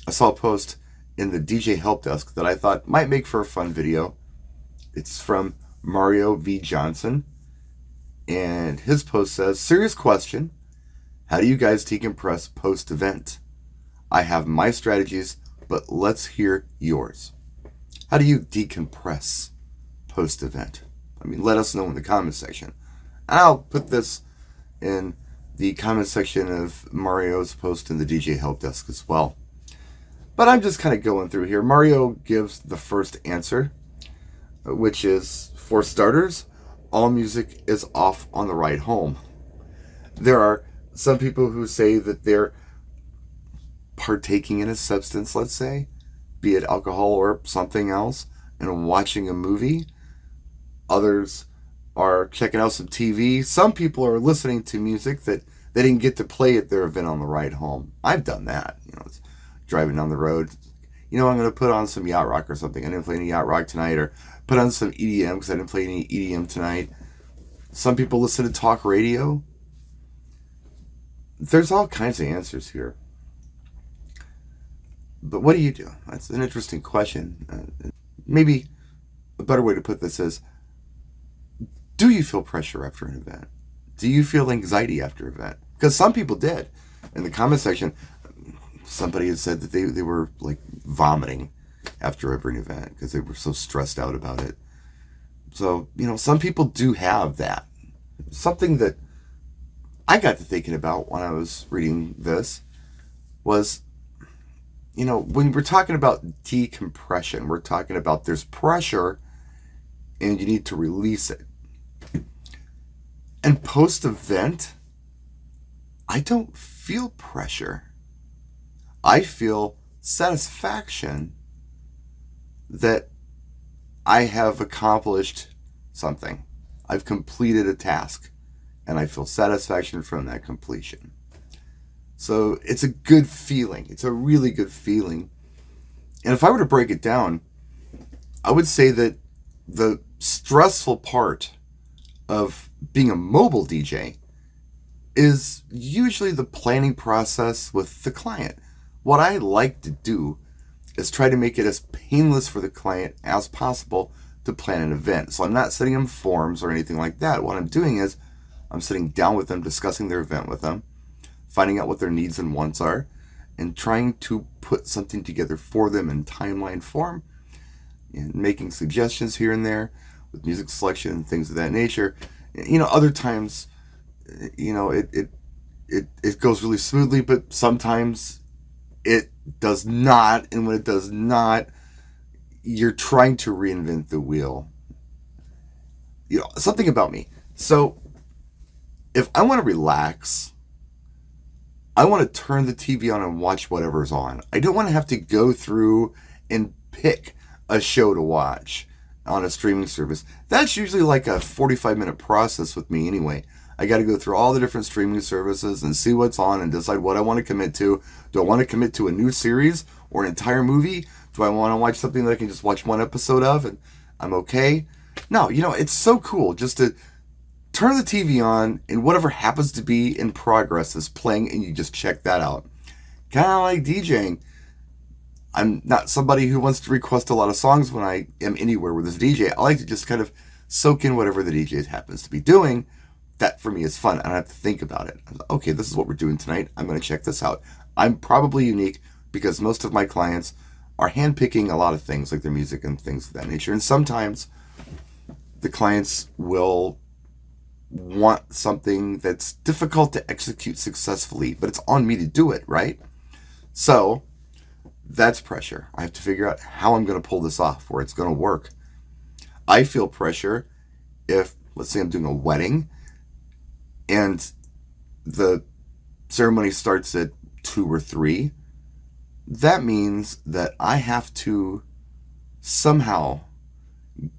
I saw a post in the DJ help desk that I thought might make for a fun video. It's from Mario V. Johnson, and his post says, serious question, how do you guys decompress post-event? I have my strategies, but let's hear yours. How do you decompress post-event? I mean, let us know in the comment section. I'll put this in the comment section of Mario's post in the DJ help desk as well. But I'm just kind of going through here. Mario gives the first answer, which is, for starters, all music is off on the ride home. There are some people who say that they're partaking in a substance, let's say, be it alcohol or something else, and watching a movie. Others are checking out some TV. Some people are listening to music that they didn't get to play at their event on the ride home. I've done that. It's driving down the road. I'm going to put on some yacht rock or something. I didn't play any yacht rock tonight, or put on some EDM because I didn't play any EDM tonight. Some people listen to talk radio. There's all kinds of answers here. But what do you do? That's an interesting question. Maybe a better way to put this is, do you feel pressure after an event? Do you feel anxiety after an event? Because some people did. In the comment section, somebody had said that they were like vomiting after every event because they were so stressed out about it. So, some people do have that. Something that I got to thinking about when I was reading this was, when we're talking about decompression, we're talking about there's pressure and you need to release it. And post-event, I don't feel pressure. I feel satisfaction that I have accomplished something. I've completed a task, and I feel satisfaction from that completion. So it's a good feeling. It's a really good feeling. And if I were to break it down, I would say that the stressful part of being a mobile DJ is usually the planning process with the client. What I like to do is try to make it as painless for the client as possible to plan an event. So I'm not sending them forms or anything like that. What I'm doing is I'm sitting down with them, discussing their event with them, finding out what their needs and wants are, and trying to put something together for them in timeline form, and making suggestions here and there with music selection and things of that nature. Other times, it goes really smoothly, but sometimes it does not. And when it does not, you're trying to reinvent the wheel. Something about me. So if I want to relax, I want to turn the TV on and watch whatever's on. I don't want to have to go through and pick a show to watch on a streaming service. That's usually like a 45-minute process with me anyway. I got to go through all the different streaming services and see what's on and decide what I want to commit to. Do I want to commit to a new series or an entire movie? Do I want to watch something that I can just watch one episode of and I'm okay? No, it's so cool just to turn the TV on and whatever happens to be in progress is playing and you just check that out. Kind of like DJing. I'm not somebody who wants to request a lot of songs when I am anywhere with this DJ. I like to just kind of soak in whatever the DJ happens to be doing. That for me is fun. I don't have to think about it. Okay, this is what we're doing tonight. I'm going to check this out. I'm probably unique because most of my clients are handpicking a lot of things, like their music and things of that nature. And sometimes the clients will want something that's difficult to execute successfully, but it's on me to do it, right? So that's pressure. I have to figure out how I'm going to pull this off, where it's going to work. I feel pressure if, let's say I'm doing a wedding and the ceremony starts at 2 or 3. That means that I have to somehow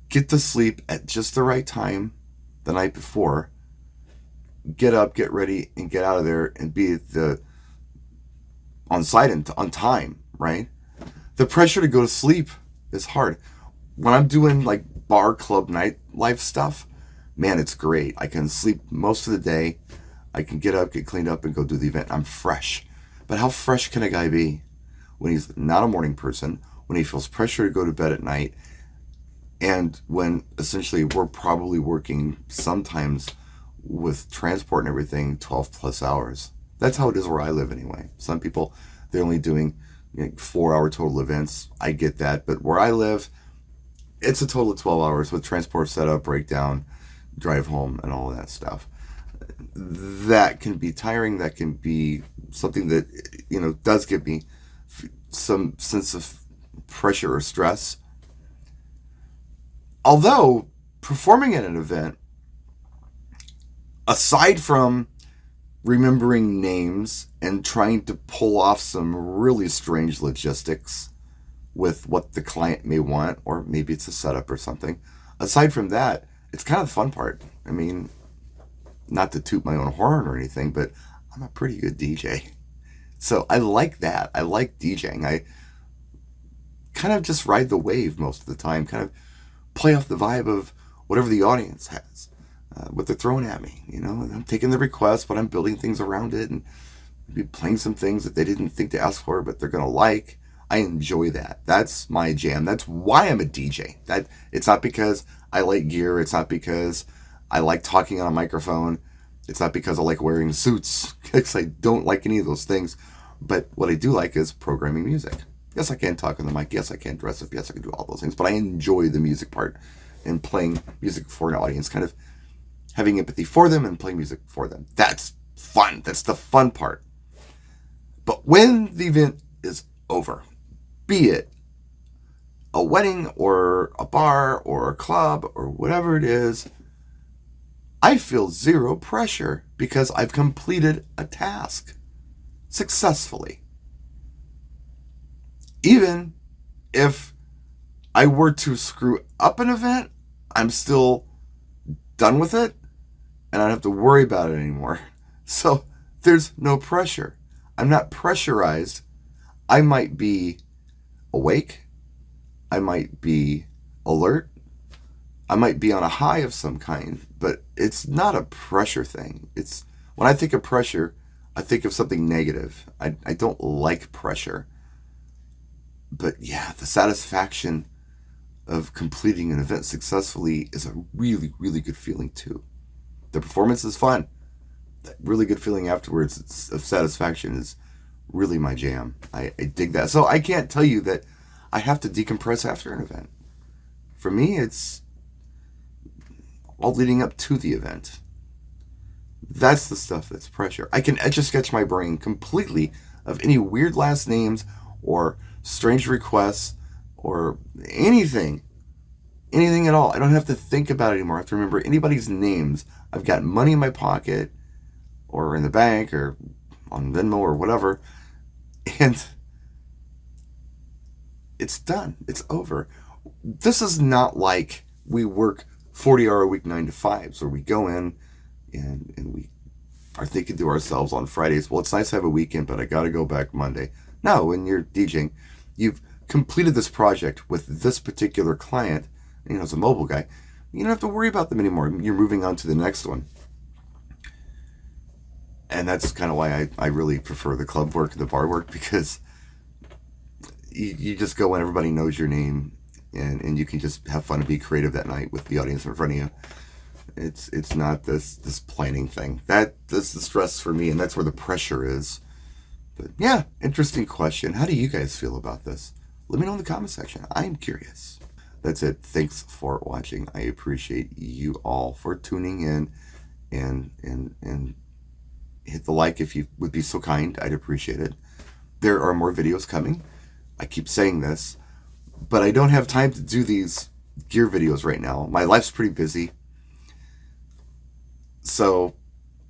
get to sleep at just the right time the night before, get up, get ready, and get out of there and be on site and on time, right? The pressure to go to sleep is hard. When I'm doing like bar, club, nightlife stuff, man, it's great. I can sleep most of the day. I can get up, get cleaned up, and go do the event. I'm fresh. But how fresh can a guy be when he's not a morning person, when he feels pressure to go to bed at night, and when essentially we're probably working sometimes with transport and everything 12 plus hours. That's how it is where I live anyway. Some people, they're only doing 4-hour total events. I get that. But where I live, it's a total of 12 hours with transport setup, breakdown, drive home, and all of that stuff. That can be tiring. That can be something that, does give me some sense of pressure or stress. Although performing at an event, aside from remembering names and trying to pull off some really strange logistics with what the client may want, or maybe it's a setup or something, aside from that, it's kind of the fun part. I mean, not to toot my own horn or anything, but I'm a pretty good DJ. So I like that. I like DJing. I kind of just ride the wave most of the time, kind of play off the vibe of whatever the audience has, what they're throwing at me. I'm taking the request, but I'm building things around it and maybe playing some things that they didn't think to ask for, but they're going to like. I enjoy that. That's my jam. That's why I'm a DJ. It's not because I like gear. It's not because I like talking on a microphone. It's not because I like wearing suits, because I don't like any of those things. But what I do like is programming music. Yes, I can talk on the mic. Yes, I can dress up. Yes, I can do all those things. But I enjoy the music part and playing music for an audience, kind of having empathy for them and playing music for them. That's fun. That's the fun part. But when the event is over, be it a wedding or a bar or a club or whatever it is, I feel zero pressure because I've completed a task successfully. Even if I were to screw up an event, I'm still done with it and I don't have to worry about it anymore. So there's no pressure. I'm not pressurized. I might be awake. I might be alert. I might be on a high of some kind, but it's not a pressure thing. When I think of pressure, I think of something negative. I don't like pressure. But yeah, the satisfaction of completing an event successfully is a really, really good feeling too. The performance is fun. That really good feeling afterwards of satisfaction is really my jam. I dig that. So I can't tell you that I have to decompress after an event. For me, it's all leading up to the event. That's the stuff that's pressure. I can etch-a-sketch my brain completely of any weird last names or strange requests or anything at all. I don't have to think about it anymore. I have to remember anybody's names. I've got money in my pocket or in the bank or on Venmo or whatever, and it's done. It's over. This is not like we work 40-hour a week 9 to 5s where we go in and we are thinking to ourselves on Fridays, well, it's nice to have a weekend, but I got to go back Monday. No, when you're DJing, you've completed this project with this particular client, as a mobile guy, you don't have to worry about them anymore. You're moving on to the next one. And that's kind of why I really prefer the club work and the bar work, because you just go when everybody knows your name and you can just have fun and be creative that night with the audience in front of you. It's not this planning thing. That's the stress for me, and that's where the pressure is. But yeah, interesting question. How do you guys feel about this? Let me know in the comment section. I'm curious. That's it. Thanks for watching. I appreciate you all for tuning in, and hit the like if you would be so kind. I'd appreciate it. There are more videos coming. I keep saying this, but I don't have time to do these gear videos right now. My life's pretty busy. So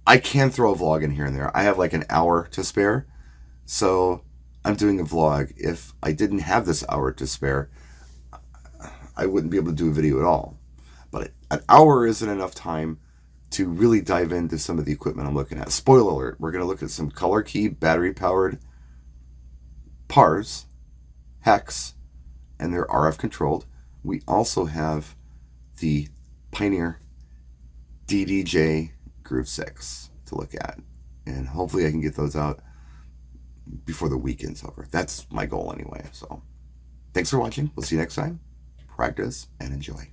I can throw a vlog in here and there. I have like an hour to spare. So I'm doing a vlog. If I didn't have this hour to spare, I wouldn't be able to do a video at all. But an hour isn't enough time to really dive into some of the equipment I'm looking at. Spoiler alert, we're going to look at some color key, battery-powered PARs, hex, and they're RF controlled. We also have the Pioneer DDJ Groove 6 to look at. And hopefully I can get those out before the weekend's over. That's my goal anyway. So thanks for watching. We'll see you next time. Practice and enjoy.